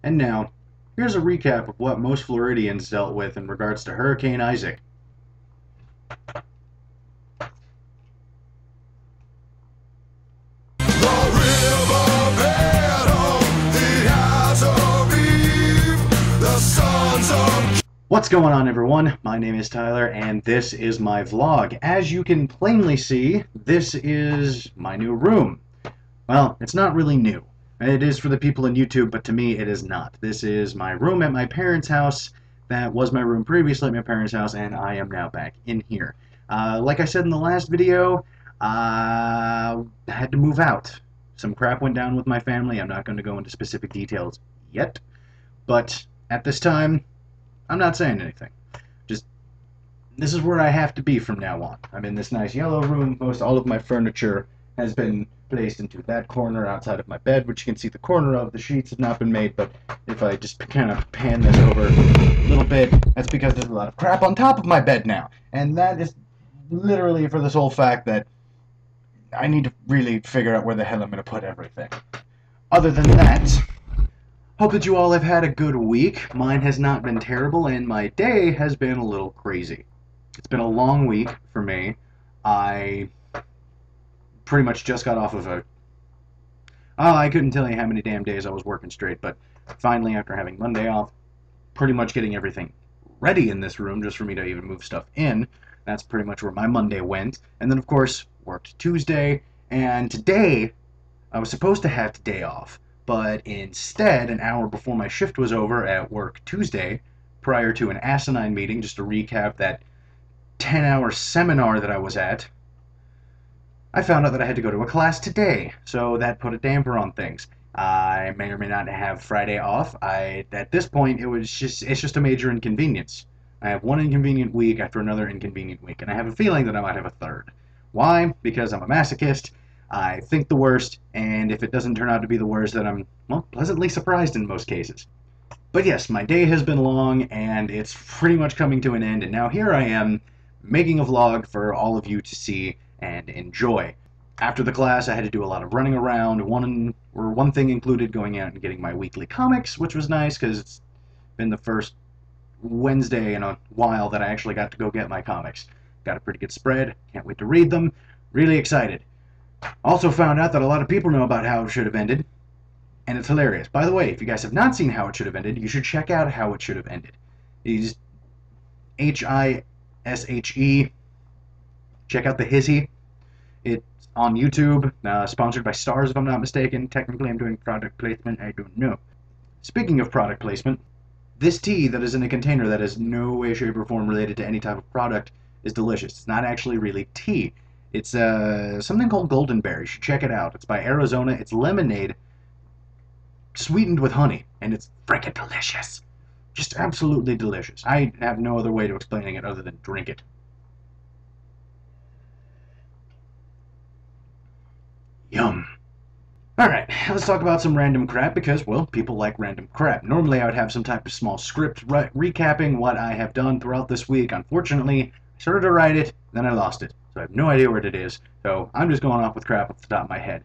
And now, here's a recap of what most Floridians dealt with in regards to Hurricane Isaac. What's going on, everyone? My name is Tyler, and this is my vlog. As you can plainly see, this is my new room. Well, it's not really new. It is for the people in YouTube, but to me it is not. This is my room at my parents' house. That was my room previously at my parents' house, and I am now back in here. Like I said in the last video, I had to move out. Some crap went down with my family. I'm not going to go into specific details yet, but at this time, I'm not saying anything. Just, this is where I have to be from now on. I'm in this nice yellow room. Most all of my furniture has been placed into that corner outside of my bed, which you can see the corner of. The sheets have not been made, but if I just kind of pan this over a little bit, that's because there's a lot of crap on top of my bed now. And that is literally for the sole fact that I need to really figure out where the hell I'm going to put everything. Other than that, hope that you all have had a good week. Mine has not been terrible, and my day has been a little crazy. It's been a long week for me. I pretty much just got off of I couldn't tell you how many damn days I was working straight, but finally, after having Monday off, pretty much getting everything ready in this room just for me to even move stuff in. That's pretty much where my Monday went. And then, of course, worked Tuesday, and today, I was supposed to have today off. But instead, an hour before my shift was over at work Tuesday, prior to an asinine meeting, just to recap that 10-hour seminar that I was at, I found out that I had to go to a class today, so that put a damper on things. I may or may not have Friday off. At this point, it's just a major inconvenience. I have one inconvenient week after another inconvenient week, and I have a feeling that I might have a third. Why? Because I'm a masochist. I think the worst, and if it doesn't turn out to be the worst, then I'm, well, pleasantly surprised in most cases. But yes, my day has been long, and it's pretty much coming to an end, and now here I am, making a vlog for all of you to see and enjoy. After the class, I had to do a lot of running around. One thing included going out and getting my weekly comics, which was nice, because it's been the first Wednesday in a while that I actually got to go get my comics. Got a pretty good spread, can't wait to read them, really excited. Also found out that a lot of people know about how it should have ended, and it's hilarious. By the way, if you guys have not seen How It Should Have Ended, you should check out How It Should Have Ended. He's Hishe. Check out the Hizzy. It's on YouTube, sponsored by Stars if I'm not mistaken. Technically I'm doing product placement, I don't know. Speaking of product placement, this tea that is in a container that is no way, shape, or form related to any type of product is delicious. It's not actually really tea. It's something called Golden Bear. You should check it out. It's by Arizona. It's lemonade sweetened with honey, and it's freaking delicious. Just absolutely delicious. I have no other way to explaining it other than drink it. Yum. Alright, let's talk about some random crap because, well, people like random crap. Normally I would have some type of small script recapping what I have done throughout this week. Unfortunately, I started to write it, then I lost it. So I have no idea where it is, so I'm just going off with crap off the top of my head.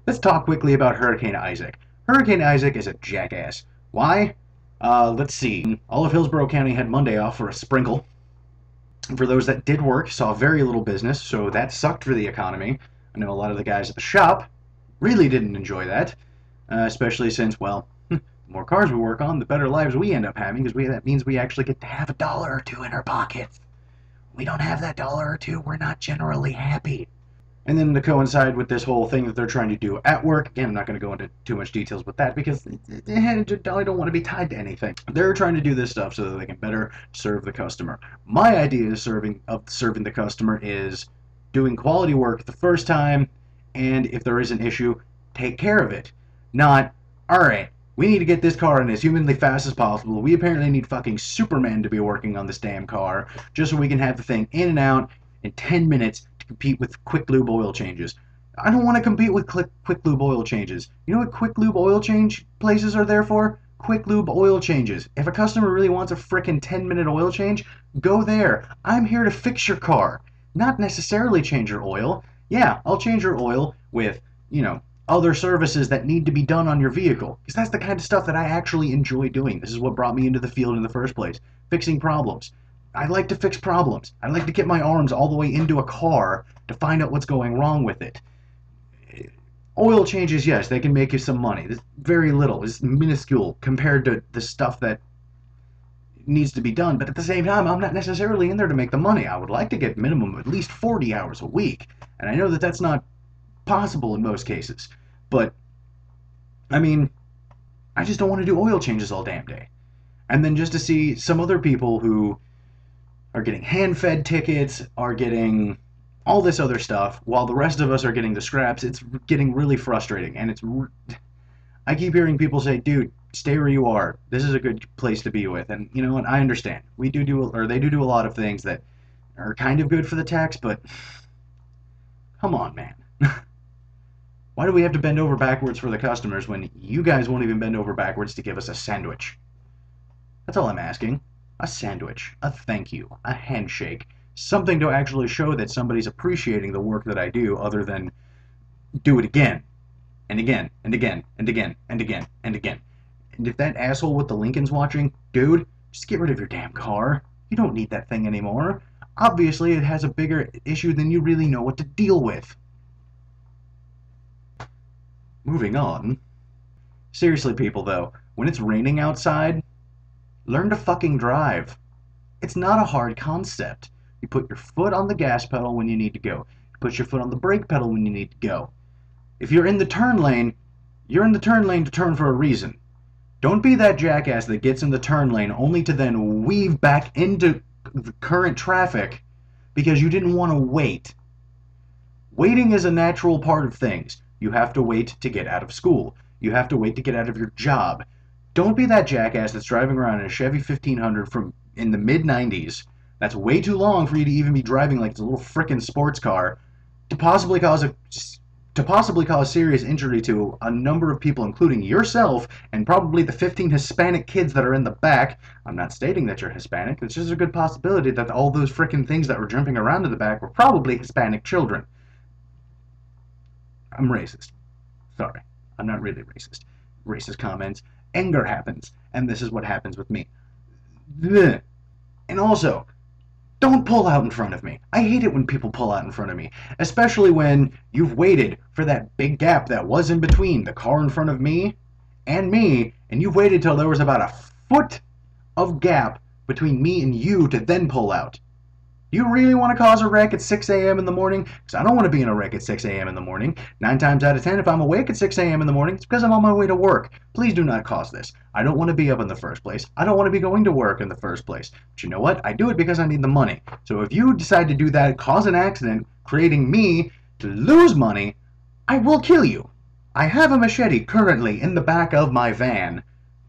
Let's talk quickly about Hurricane Isaac. Hurricane Isaac is a jackass. Why? Let's see. All of Hillsborough County had Monday off for a sprinkle. For those that did work, saw very little business, so that sucked for the economy. I know a lot of the guys at the shop really didn't enjoy that, especially since, well, the more cars we work on, the better lives we end up having, because that means we actually get to have $1 or $2 in our pockets. We don't have that $1 or $2, we're not generally happy. And then to coincide with this whole thing that they're trying to do at work, again, I'm not going to go into too much details with that because I don't want to be tied to anything. They're trying to do this stuff so that they can better serve the customer. My idea of serving the customer is doing quality work the first time, and if there is an issue, take care of it. Not, alright, we need to get this car in as humanly fast as possible. We apparently need fucking Superman to be working on this damn car just so we can have the thing in and out in 10 minutes to compete with quick lube oil changes. I don't want to compete with quick lube oil changes. You know what quick lube oil change places are there for? Quick lube oil changes. If a customer really wants a frickin' 10-minute oil change, go there. I'm here to fix your car, not necessarily change your oil. Yeah, I'll change your oil with, you know, other services that need to be done on your vehicle. Because that's the kind of stuff that I actually enjoy doing. This is what brought me into the field in the first place. Fixing problems. I like to fix problems. I like to get my arms all the way into a car to find out what's going wrong with it. Oil changes, yes, they can make you some money. It's very little. It's minuscule compared to the stuff that needs to be done. But at the same time, I'm not necessarily in there to make the money. I would like to get minimum at least 40 hours a week. And I know that that's not possible in most cases. But, I mean, I just don't want to do oil changes all damn day. And then just to see some other people who are getting hand-fed tickets, are getting all this other stuff, while the rest of us are getting the scraps, it's getting really frustrating. And I keep hearing people say, dude, stay where you are. This is a good place to be with. And you know what? I understand. They do a lot of things that are kind of good for the tax, but come on, man. Why do we have to bend over backwards for the customers when you guys won't even bend over backwards to give us a sandwich? That's all I'm asking. A sandwich, a thank you, a handshake, something to actually show that somebody's appreciating the work that I do, other than do it again, and again, and again, and again, and again, and again. And if that asshole with the Lincoln's watching, dude, just get rid of your damn car. You don't need that thing anymore. Obviously, it has a bigger issue than you really know what to deal with. Moving on. Seriously, people, though, when it's raining outside, learn to fucking drive. It's not a hard concept. You put your foot on the gas pedal when you need to go. You put your foot on the brake pedal when you need to go. If you're in the turn lane, you're in the turn lane to turn for a reason. Don't be that jackass that gets in the turn lane only to then weave back into the current traffic because you didn't want to wait. Waiting is a natural part of things. You have to wait to get out of school. You have to wait to get out of your job. Don't be that jackass that's driving around in a Chevy 1500 from in the mid-90s. That's way too long for you to even be driving like it's a little frickin' sports car to possibly cause serious injury to a number of people, including yourself and probably the 15 Hispanic kids that are in the back. I'm not stating that you're Hispanic. It's just a good possibility that all those frickin' things that were jumping around in the back were probably Hispanic children. I'm racist. Sorry. I'm not really racist. Racist comments. Anger happens, and this is what happens with me. Blech. And also, don't pull out in front of me. I hate it when people pull out in front of me, especially when you've waited for that big gap that was in between the car in front of me, and you've waited till there was about a foot of gap between me and you to then pull out. Do you really want to cause a wreck at 6 a.m. in the morning? Because I don't want to be in a wreck at 6 a.m. in the morning. 9 times out of 10, if I'm awake at 6 a.m. in the morning, it's because I'm on my way to work. Please do not cause this. I don't want to be up in the first place. I don't want to be going to work in the first place. But you know what? I do it because I need the money. So if you decide to do that, cause an accident, creating me to lose money, I will kill you. I have a machete currently in the back of my van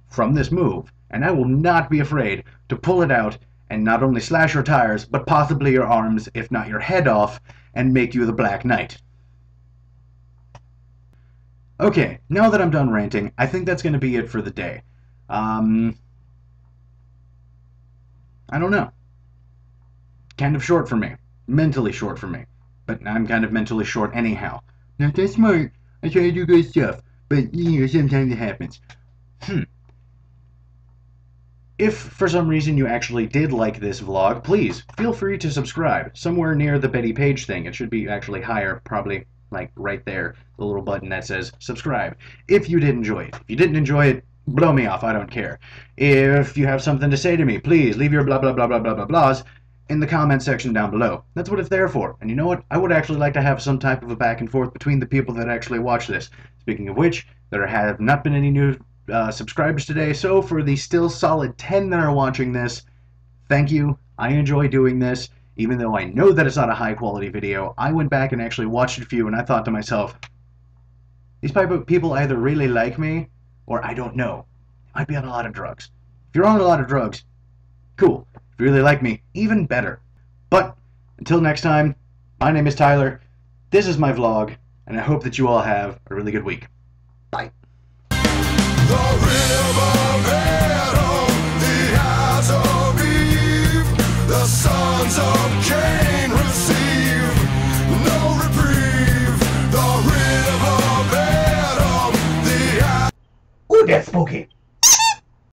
from this move, and I will not be afraid to pull it out and not only slash your tires, but possibly your arms, if not your head off, and make you the Black Knight. Okay, now that I'm done ranting, I think that's going to be it for the day. I don't know. Kind of short for me. Mentally short for me. But I'm kind of mentally short anyhow. Not that smart. I try to do good stuff, but, you know, sometimes it happens. If, for some reason, you actually did like this vlog, please, feel free to subscribe. Somewhere near the Betty Page thing. It should be actually higher, probably, like, right there. The little button that says subscribe. If you did enjoy it. If you didn't enjoy it, blow me off. I don't care. If you have something to say to me, please leave your blah blah blah blah blah blah blahs in the comment section down below. That's what it's there for. And you know what? I would actually like to have some type of a back and forth between the people that actually watch this. Speaking of which, there have not been any new subscribers today, so for the still solid 10 that are watching this, thank you. I enjoy doing this, even though I know that it's not a high quality video. I went back and actually watched a few, and I thought to myself, these people either really like me, or I don't know. They might be on a lot of drugs. If you're on a lot of drugs, cool. If you really like me, even better. But until next time, my name is Tyler, this is my vlog, and I hope that you all have a really good week. Bye. The